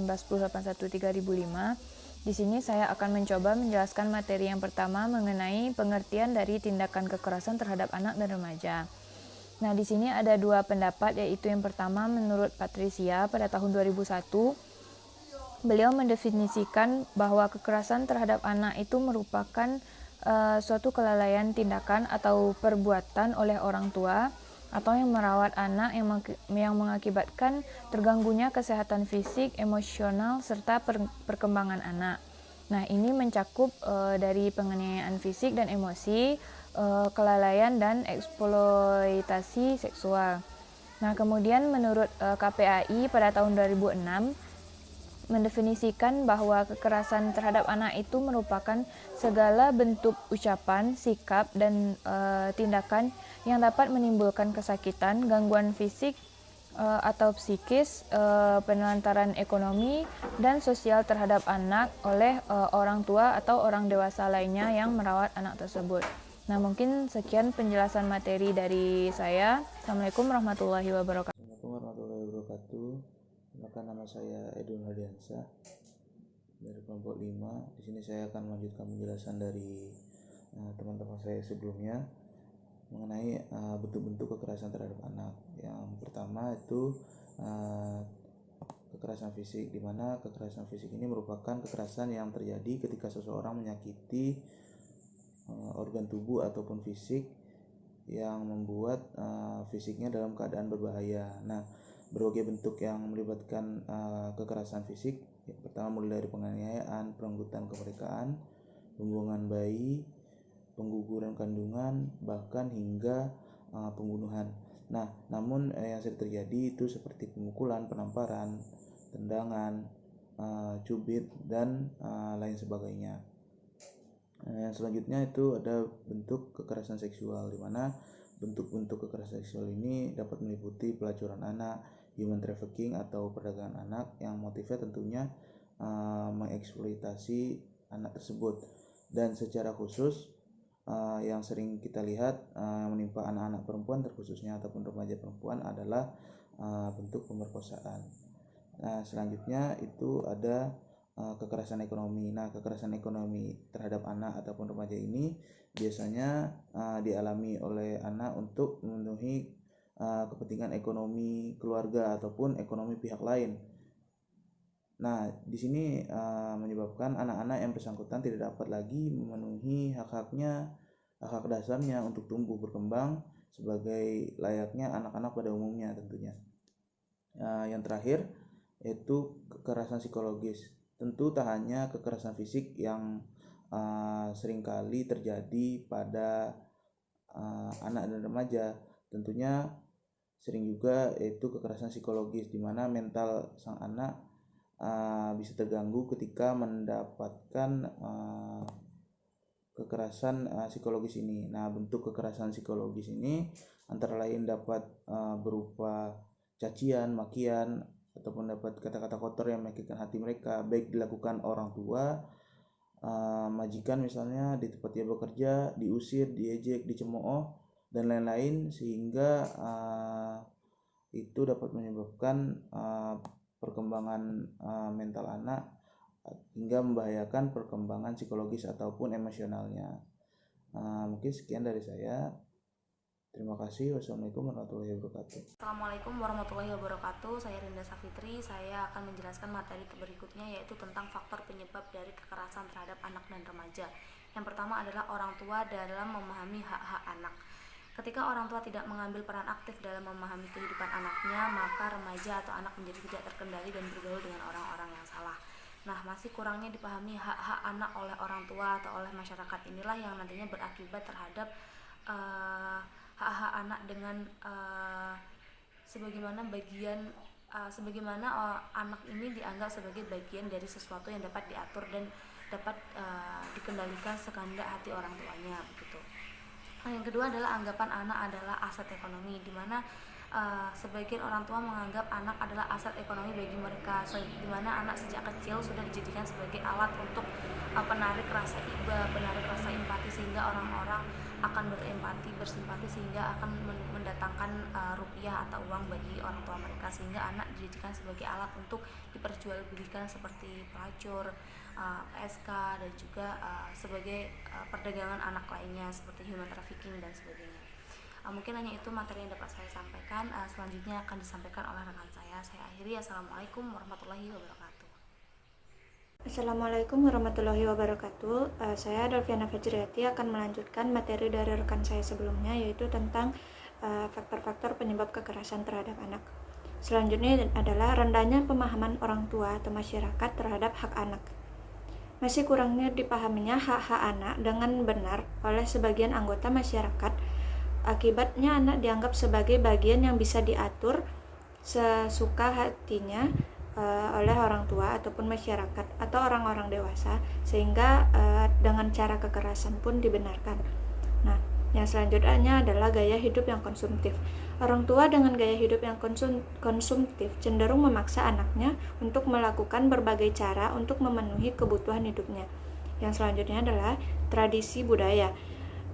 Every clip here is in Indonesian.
1910-81/3005. Di sini saya akan mencoba menjelaskan materi yang pertama mengenai pengertian dari tindakan kekerasan terhadap anak dan remaja. Nah, di sini ada dua pendapat, yaitu yang pertama menurut Patricia pada tahun 2001. Beliau mendefinisikan bahwa kekerasan terhadap anak itu merupakan suatu kelalaian tindakan atau perbuatan oleh orang tua atau yang merawat anak yang mengakibatkan terganggunya kesehatan fisik, emosional, serta perkembangan anak. Nah, ini mencakup dari penganiayaan fisik dan emosi, kelalaian dan eksploitasi seksual. Nah, kemudian menurut KPAI pada tahun 2006 mendefinisikan bahwa kekerasan terhadap anak itu merupakan segala bentuk ucapan, sikap, dan tindakan yang dapat menimbulkan kesakitan, gangguan fisik atau psikis, penelantaran ekonomi dan sosial terhadap anak oleh orang tua atau orang dewasa lainnya yang merawat anak tersebut. Nah, mungkin sekian penjelasan materi dari saya. Assalamualaikum warahmatullahi wabarakatuh. Assalamualaikum warahmatullahi wabarakatuh. Perkenalkan, nama saya Edwin Hardiansyah dari kelompok 5. Di sini saya akan melanjutkan penjelasan dari teman-teman saya sebelumnya mengenai bentuk-bentuk kekerasan terhadap anak. Yang pertama itu kekerasan fisik, di mana kekerasan fisik ini merupakan kekerasan yang terjadi ketika seseorang menyakiti organ tubuh ataupun fisik yang membuat fisiknya dalam keadaan berbahaya. Nah, berbagai bentuk yang melibatkan kekerasan fisik, yang pertama mulai dari penganiayaan, perenggutan kemerdekaan, pembuangan bayi, pengguguran kandungan, bahkan hingga pembunuhan. Nah, namun yang sering terjadi itu seperti pemukulan, penamparan, tendangan, cubit, dan lain sebagainya. Yang selanjutnya itu ada bentuk kekerasan seksual, di mana bentuk-bentuk kekerasan seksual ini dapat meliputi pelacuran anak, human trafficking atau perdagangan anak yang motifnya tentunya mengeksploitasi anak tersebut. Dan secara khusus yang sering kita lihat menimpa anak-anak perempuan terkhususnya ataupun remaja perempuan adalah bentuk pemerkosaan. Nah, selanjutnya itu ada kekerasan ekonomi. Nah, kekerasan ekonomi terhadap anak ataupun remaja ini biasanya dialami oleh anak untuk memenuhi kepentingan ekonomi keluarga ataupun ekonomi pihak lain. Nah, di sini menyebabkan anak-anak yang bersangkutan tidak dapat lagi memenuhi hak dasarnya untuk tumbuh berkembang sebagai layaknya anak-anak pada umumnya tentunya. Yang terakhir yaitu kekerasan psikologis. Tentu tak hanya kekerasan fisik yang seringkali terjadi pada anak dan remaja, tentunya sering juga yaitu kekerasan psikologis, di mana mental sang anak bisa terganggu ketika mendapatkan kekerasan psikologis ini. Nah, bentuk kekerasan psikologis ini antara lain dapat berupa cacian, makian, ataupun dapat kata-kata kotor yang menyakitkan hati mereka, baik dilakukan orang tua, majikan misalnya di tempat dia bekerja, diusir, diejek, dicemooh, dan lain-lain, sehingga itu dapat menyebabkan perkembangan mental anak hingga membahayakan perkembangan psikologis ataupun emosionalnya. Mungkin sekian dari saya. Terima kasih. Wassalamualaikum warahmatullahi wabarakatuh. Assalamualaikum warahmatullahi wabarakatuh. Saya Rinda Safitri. Saya akan menjelaskan materi berikutnya, yaitu tentang faktor penyebab dari kekerasan terhadap anak dan remaja. Yang pertama adalah orang tua dalam memahami hak-hak anak. Ketika orang tua tidak mengambil peran aktif dalam memahami kehidupan anaknya, maka remaja atau anak menjadi tidak terkendali dan bergaul dengan orang-orang yang salah. Nah, masih kurangnya dipahami hak-hak anak oleh orang tua atau oleh masyarakat inilah yang nantinya berakibat terhadap hak-hak anak dengan sebagaimana anak ini dianggap sebagai bagian dari sesuatu yang dapat diatur dan dapat dikendalikan sekehendak hati orang tuanya, begitu. Yang kedua adalah anggapan anak adalah aset ekonomi, di mana sebagian orang tua menganggap anak adalah aset ekonomi bagi mereka, di mana anak sejak kecil sudah dijadikan sebagai alat untuk penarik rasa iba, penarik rasa empati, sehingga orang-orang akan berempati, bersimpati sehingga akan mendatangkan rupiah atau uang bagi orang tua mereka, sehingga anak dijadikan sebagai alat untuk diperjualbelikan seperti pelacur, PSK, dan juga sebagai perdagangan anak lainnya seperti human trafficking dan sebagainya. Mungkin hanya itu materi yang dapat saya sampaikan. Selanjutnya akan disampaikan oleh rekan saya. Saya akhiri. Assalamualaikum warahmatullahi wabarakatuh. Assalamualaikum warahmatullahi wabarakatuh. Saya Dolviana Fajriati akan melanjutkan materi dari rekan saya sebelumnya, yaitu tentang faktor-faktor penyebab kekerasan terhadap anak. Selanjutnya adalah rendahnya pemahaman orang tua atau masyarakat terhadap hak anak. Masih kurangnya dipahaminya hak-hak anak dengan benar oleh sebagian anggota masyarakat. Akibatnya anak dianggap sebagai bagian yang bisa diatur sesuka hatinya oleh orang tua ataupun masyarakat atau orang-orang dewasa, sehingga dengan cara kekerasan pun dibenarkan. Nah, yang selanjutnya adalah gaya hidup yang konsumtif. Orang tua dengan gaya hidup yang konsumtif cenderung memaksa anaknya untuk melakukan berbagai cara untuk memenuhi kebutuhan hidupnya. Yang selanjutnya adalah tradisi budaya.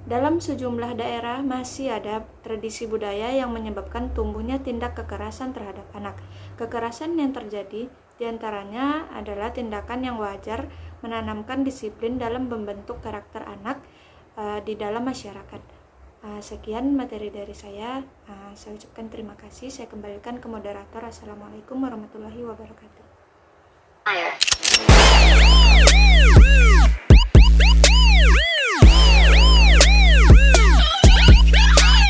Dalam sejumlah daerah masih ada tradisi budaya yang menyebabkan tumbuhnya tindak kekerasan terhadap anak. Kekerasan yang terjadi diantaranya adalah tindakan yang wajar menanamkan disiplin dalam membentuk karakter anak di dalam masyarakat. Sekian materi dari saya. Saya ucapkan terima kasih. Saya kembalikan ke moderator. Assalamualaikum warahmatullahi wabarakatuh.